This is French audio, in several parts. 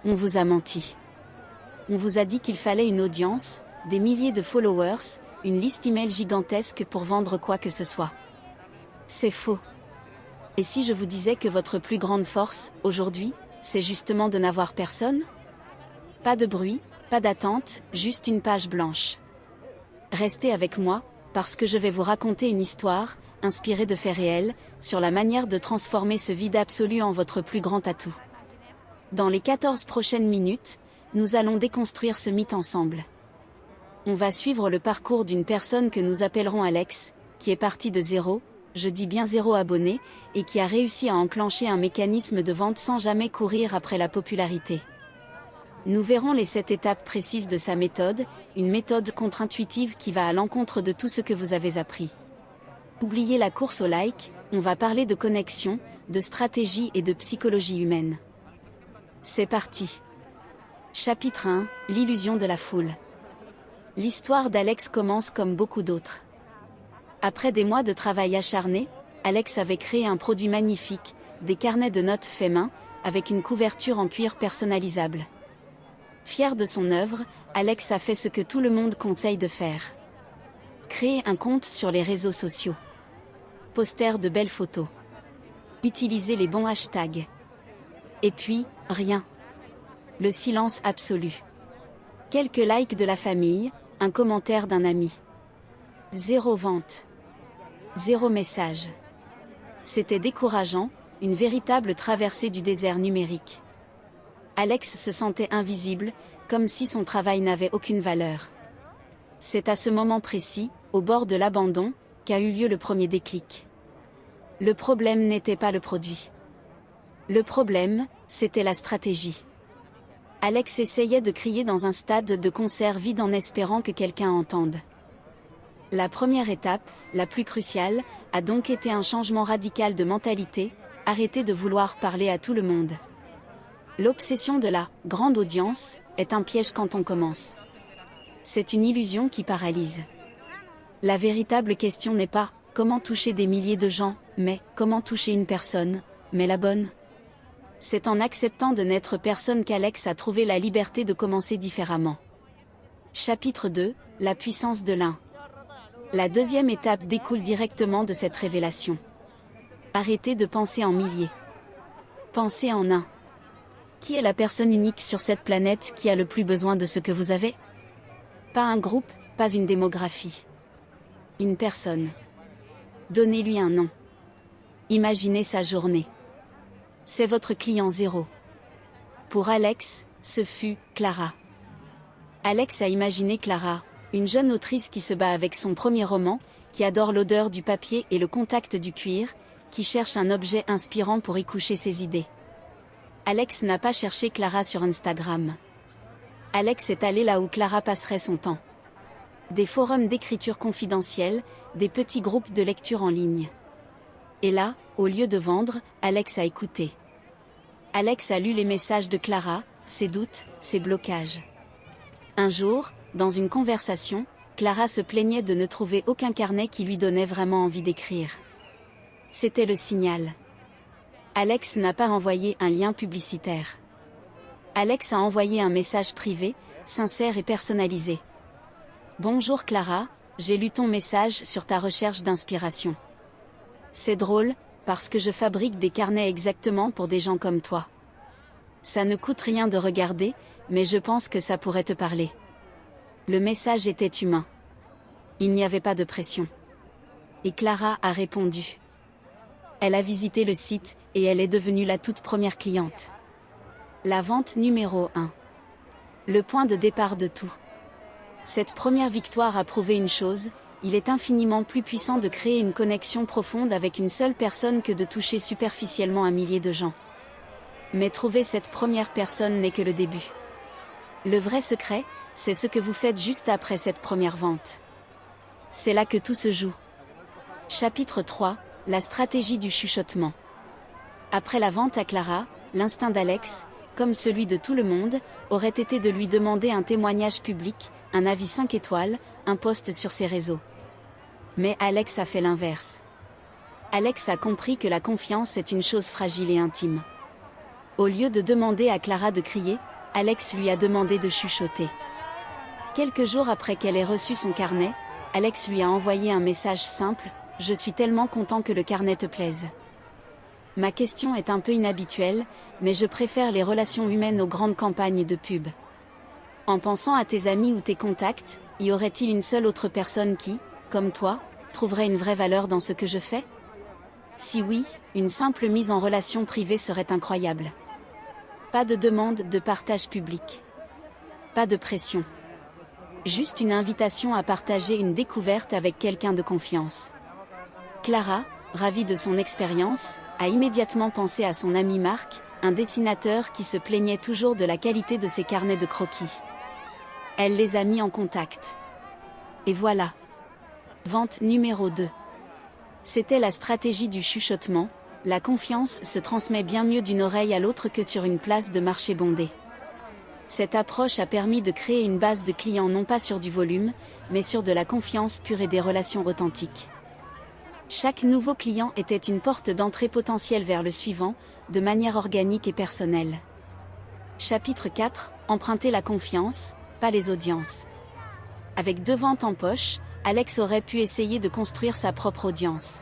On vous a menti. On vous a dit qu'il fallait une audience, des milliers de followers, une liste email gigantesque pour vendre quoi que ce soit. C'est faux. Et si je vous disais que votre plus grande force, aujourd'hui, c'est justement de n'avoir personne? Pas de bruit, pas d'attente, juste une page blanche. Restez avec moi, parce que je vais vous raconter une histoire, inspirée de faits réels, sur la manière de transformer ce vide absolu en votre plus grand atout. Dans les 14 prochaines minutes, nous allons déconstruire ce mythe ensemble. On va suivre le parcours d'une personne que nous appellerons Alex, qui est partie de zéro, je dis bien 0 abonnés, et qui a réussi à enclencher un mécanisme de vente sans jamais courir après la popularité. Nous verrons les 7 étapes précises de sa méthode, une méthode contre-intuitive qui va à l'encontre de tout ce que vous avez appris. Oubliez la course au like, on va parler de connexion, de stratégie et de psychologie humaine. C'est parti. Chapitre 1, l'illusion de la foule. L'histoire d'Alex commence comme beaucoup d'autres. Après des mois de travail acharné, Alex avait créé un produit magnifique, des carnets de notes faits main, avec une couverture en cuir personnalisable. Fier de son œuvre, Alex a fait ce que tout le monde conseille de faire. Créer un compte sur les réseaux sociaux. Poster de belles photos. Utiliser les bons hashtags. Et puis, rien. Le silence absolu. Quelques likes de la famille, un commentaire d'un ami. 0 vente. 0 message. C'était décourageant, une véritable traversée du désert numérique. Alex se sentait invisible, comme si son travail n'avait aucune valeur. C'est à ce moment précis, au bord de l'abandon, qu'a eu lieu le premier déclic. Le problème n'était pas le produit. Le problème, c'était la stratégie. Alex essayait de crier dans un stade de concert vide en espérant que quelqu'un entende. La première étape, la plus cruciale, a donc été un changement radical de mentalité, arrêter de vouloir parler à tout le monde. L'obsession de la « grande audience » est un piège quand on commence. C'est une illusion qui paralyse. La véritable question n'est pas « comment toucher des milliers de gens », mais « comment toucher une personne, mais la bonne ». C'est en acceptant de n'être personne qu'Alex a trouvé la liberté de commencer différemment. Chapitre 2, la puissance de l'un. La deuxième étape découle directement de cette révélation. Arrêtez de penser en milliers. Pensez en un. Qui est la personne unique sur cette planète qui a le plus besoin de ce que vous avez? Pas un groupe, pas une démographie. Une personne. Donnez-lui un nom. Imaginez sa journée. C'est votre client zéro. Pour Alex, ce fut Clara. Alex a imaginé Clara, une jeune autrice qui se bat avec son premier roman, qui adore l'odeur du papier et le contact du cuir, qui cherche un objet inspirant pour y coucher ses idées. Alex n'a pas cherché Clara sur Instagram. Alex est allé là où Clara passerait son temps. Des forums d'écriture confidentielle, des petits groupes de lecture en ligne. Et là, au lieu de vendre, Alex a écouté. Alex a lu les messages de Clara, ses doutes, ses blocages. Un jour, dans une conversation, Clara se plaignait de ne trouver aucun carnet qui lui donnait vraiment envie d'écrire. C'était le signal. Alex n'a pas envoyé un lien publicitaire. Alex a envoyé un message privé, sincère et personnalisé. Bonjour Clara, j'ai lu ton message sur ta recherche d'inspiration. C'est drôle, parce que je fabrique des carnets exactement pour des gens comme toi. Ça ne coûte rien de regarder, mais je pense que ça pourrait te parler. Le message était humain. Il n'y avait pas de pression. Et Clara a répondu. Elle a visité le site, et elle est devenue la toute première cliente. La vente numéro 1. Le point de départ de tout. Cette première victoire a prouvé une chose, il est infiniment plus puissant de créer une connexion profonde avec une seule personne que de toucher superficiellement un millier de gens. Mais trouver cette première personne n'est que le début. Le vrai secret, c'est ce que vous faites juste après cette première vente. C'est là que tout se joue. Chapitre 3, la stratégie du chuchotement. Après la vente à Clara, l'instinct d'Alex, comme celui de tout le monde, aurait été de lui demander un témoignage public, un avis 5 étoiles, un post sur ses réseaux. Mais Alex a fait l'inverse. Alex a compris que la confiance est une chose fragile et intime. Au lieu de demander à Clara de crier, Alex lui a demandé de chuchoter. Quelques jours après qu'elle ait reçu son carnet, Alex lui a envoyé un message simple: « Je suis tellement content que le carnet te plaise. Ma question est un peu inhabituelle, mais je préfère les relations humaines aux grandes campagnes de pub. En pensant à tes amis ou tes contacts, y aurait-il une seule autre personne qui, comme toi, trouverait une vraie valeur dans ce que je fais? Si oui, une simple mise en relation privée serait incroyable. Pas de demande de partage public. Pas de pression. Juste une invitation à partager une découverte avec quelqu'un de confiance. » Clara, ravie de son expérience, a immédiatement pensé à son ami Marc, un dessinateur qui se plaignait toujours de la qualité de ses carnets de croquis. Elle les a mis en contact. Et voilà. Vente numéro 2. C'était la stratégie du chuchotement. La confiance se transmet bien mieux d'une oreille à l'autre que sur une place de marché bondée. Cette approche a permis de créer une base de clients non pas sur du volume, mais sur de la confiance pure et des relations authentiques. Chaque nouveau client était une porte d'entrée potentielle vers le suivant, de manière organique et personnelle. Chapitre 4. Emprunter la confiance, pas les audiences. Avec 2 ventes en poche, Alex aurait pu essayer de construire sa propre audience.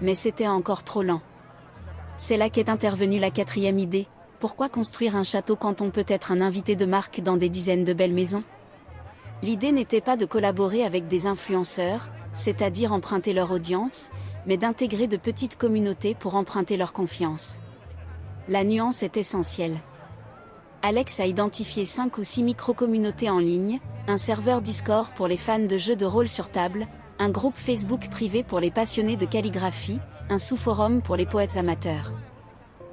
Mais c'était encore trop lent. C'est là qu'est intervenue la 4e idée. Pourquoi construire un château quand on peut être un invité de marque dans des dizaines de belles maisons? L'idée n'était pas de collaborer avec des influenceurs, c'est-à-dire emprunter leur audience, mais d'intégrer de petites communautés pour emprunter leur confiance. La nuance est essentielle. Alex a identifié 5 ou 6 micro-communautés en ligne, un serveur Discord pour les fans de jeux de rôle sur table, un groupe Facebook privé pour les passionnés de calligraphie, un sous-forum pour les poètes amateurs.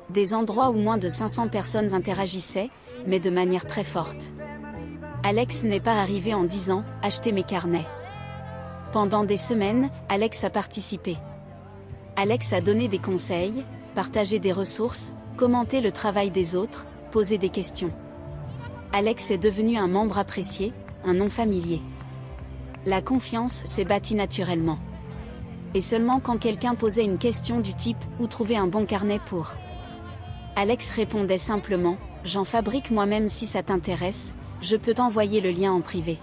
Des endroits où moins de 500 personnes interagissaient, mais de manière très forte. Alex n'est pas arrivé en disant « Achetez mes carnets ». Pendant des semaines, Alex a participé. Alex a donné des conseils, partagé des ressources, commenté le travail des autres, posé des questions. Alex est devenu un membre apprécié, un nom familier. La confiance s'est bâtie naturellement. Et seulement quand quelqu'un posait une question du type « Où trouver un bon carnet pour ?», Alex répondait simplement « J'en fabrique moi-même si ça t'intéresse, je peux t'envoyer le lien en privé ».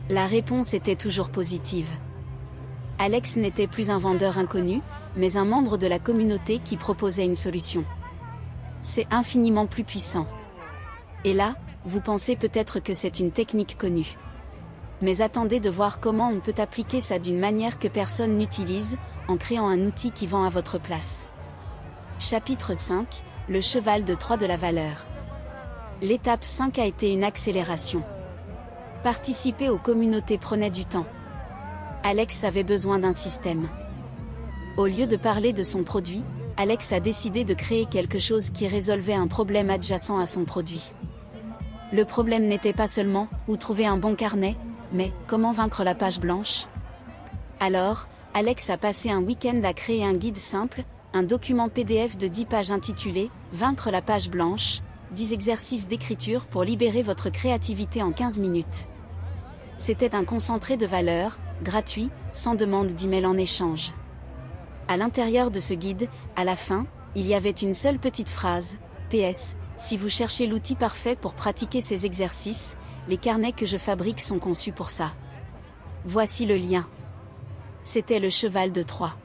La réponse était toujours positive. Alex n'était plus un vendeur inconnu, mais un membre de la communauté qui proposait une solution. C'est infiniment plus puissant. Et là, vous pensez peut-être que c'est une technique connue. Mais attendez de voir comment on peut appliquer ça d'une manière que personne n'utilise, en créant un outil qui vend à votre place. Chapitre 5. Le cheval de Troie de la valeur. L'étape 5 a été une accélération. Participer aux communautés prenait du temps. Alex avait besoin d'un système. Au lieu de parler de son produit, Alex a décidé de créer quelque chose qui résolvait un problème adjacent à son produit. Le problème n'était pas seulement « où trouver un bon carnet », mais « comment vaincre la page blanche ». Alors, Alex a passé un week-end à créer un guide simple, un document PDF de 10 pages intitulé « Vaincre la page blanche », 10 exercices d'écriture pour libérer votre créativité en 15 minutes. C'était un concentré de valeur, gratuit, sans demande d'email en échange. À l'intérieur de ce guide, à la fin, il y avait une seule petite phrase, PS, si vous cherchez l'outil parfait pour pratiquer ces exercices, les carnets que je fabrique sont conçus pour ça. Voici le lien. C'était le cheval de Troie.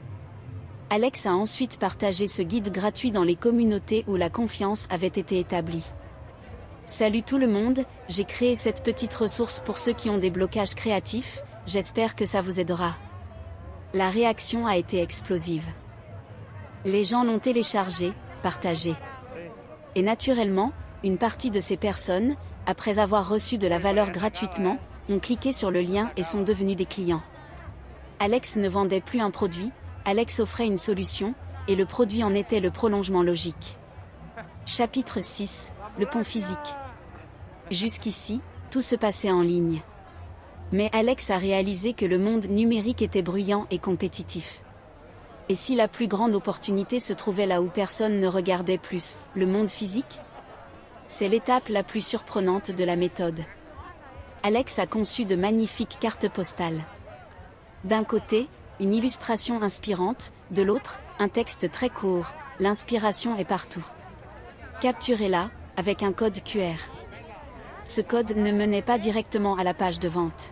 Alex a ensuite partagé ce guide gratuit dans les communautés où la confiance avait été établie. Salut tout le monde, j'ai créé cette petite ressource pour ceux qui ont des blocages créatifs, j'espère que ça vous aidera. La réaction a été explosive. Les gens l'ont téléchargé, partagé. Et naturellement, une partie de ces personnes, après avoir reçu de la valeur gratuitement, ont cliqué sur le lien et sont devenus des clients. Alex ne vendait plus un produit, Alex offrait une solution, et le produit en était le prolongement logique. Chapitre 6. Le pont physique. Jusqu'ici, tout se passait en ligne. Mais Alex a réalisé que le monde numérique était bruyant et compétitif. Et si la plus grande opportunité se trouvait là où personne ne regardait plus, le monde physique? C'est l'étape la plus surprenante de la méthode. Alex a conçu de magnifiques cartes postales. D'un côté, une illustration inspirante, de l'autre, un texte très court, l'inspiration est partout. Capturez-la, avec un code QR. Ce code ne menait pas directement à la page de vente.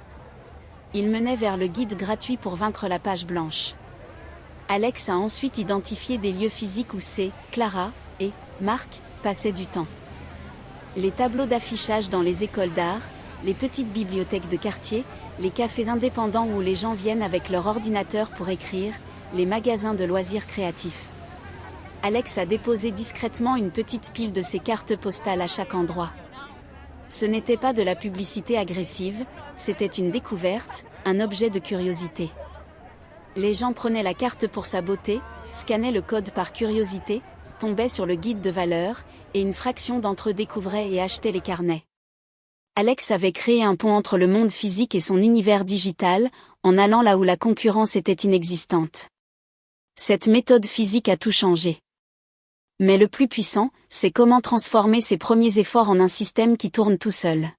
Il menait vers le guide gratuit pour vaincre la page blanche. Alex a ensuite identifié des lieux physiques où C, Clara et Marc passaient du temps. Les tableaux d'affichage dans les écoles d'art, les petites bibliothèques de quartier, les cafés indépendants où les gens viennent avec leur ordinateur pour écrire, les magasins de loisirs créatifs. Alex a déposé discrètement une petite pile de ces cartes postales à chaque endroit. Ce n'était pas de la publicité agressive, c'était une découverte, un objet de curiosité. Les gens prenaient la carte pour sa beauté, scannaient le code par curiosité, tombaient sur le guide de valeur, et une fraction d'entre eux découvraient et achetaient les carnets. Alex avait créé un pont entre le monde physique et son univers digital, en allant là où la concurrence était inexistante. Cette méthode physique a tout changé. Mais le plus puissant, c'est comment transformer ses premiers efforts en un système qui tourne tout seul.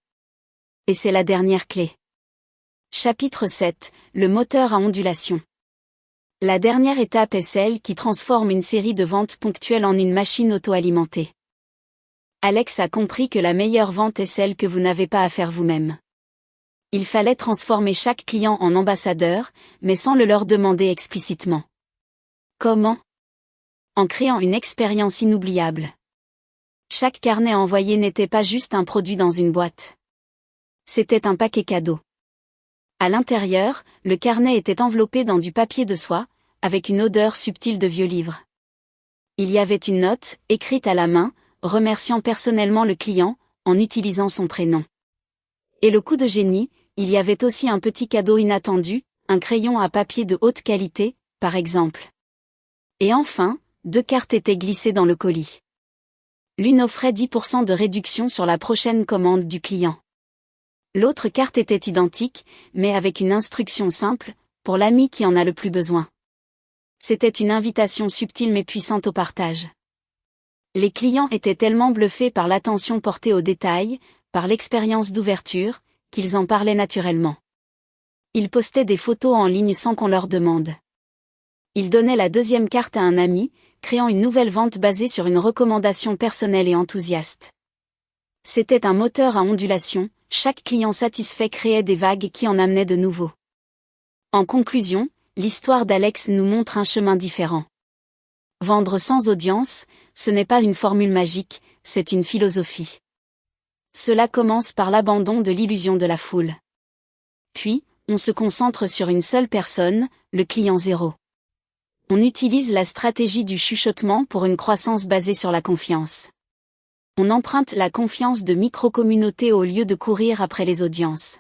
Et c'est la dernière clé. Chapitre 7, le moteur à ondulation. La dernière étape est celle qui transforme une série de ventes ponctuelles en une machine auto-alimentée. Alex a compris que la meilleure vente est celle que vous n'avez pas à faire vous-même. Il fallait transformer chaque client en ambassadeur, mais sans le leur demander explicitement. Comment ? En créant une expérience inoubliable. Chaque carnet envoyé n'était pas juste un produit dans une boîte. C'était un paquet cadeau. À l'intérieur, le carnet était enveloppé dans du papier de soie, avec une odeur subtile de vieux livres. Il y avait une note, écrite à la main, remerciant personnellement le client, en utilisant son prénom. Et le coup de génie, il y avait aussi un petit cadeau inattendu, un crayon à papier de haute qualité, par exemple. Et enfin, 2 cartes étaient glissées dans le colis. L'une offrait 10% de réduction sur la prochaine commande du client. L'autre carte était identique, mais avec une instruction simple, pour l'ami qui en a le plus besoin. C'était une invitation subtile mais puissante au partage. Les clients étaient tellement bluffés par l'attention portée aux détails, par l'expérience d'ouverture, qu'ils en parlaient naturellement. Ils postaient des photos en ligne sans qu'on leur demande. Ils donnaient la deuxième carte à un ami, créant une nouvelle vente basée sur une recommandation personnelle et enthousiaste. C'était un moteur à ondulation, chaque client satisfait créait des vagues qui en amenaient de nouveaux. En conclusion, l'histoire d'Alex nous montre un chemin différent. Vendre sans audience, ce n'est pas une formule magique, c'est une philosophie. Cela commence par l'abandon de l'illusion de la foule. Puis, on se concentre sur une seule personne, le client zéro. On utilise la stratégie du chuchotement pour une croissance basée sur la confiance. On emprunte la confiance de micro-communautés au lieu de courir après les audiences.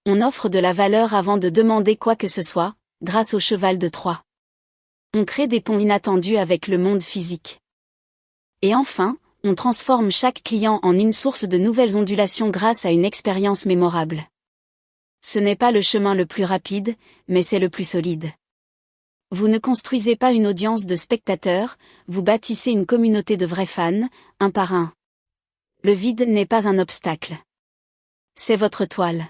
On offre de la valeur avant de demander quoi que ce soit, grâce au cheval de Troie. On crée des ponts inattendus avec le monde physique. Et enfin, on transforme chaque client en une source de nouvelles ondulations grâce à une expérience mémorable. Ce n'est pas le chemin le plus rapide, mais c'est le plus solide. Vous ne construisez pas une audience de spectateurs, vous bâtissez une communauté de vrais fans, un par un. Le vide n'est pas un obstacle. C'est votre toile.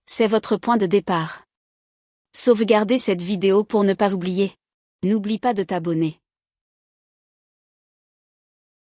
C'est votre point de départ. Sauvegardez cette vidéo pour ne pas oublier. N'oublie pas de t'abonner.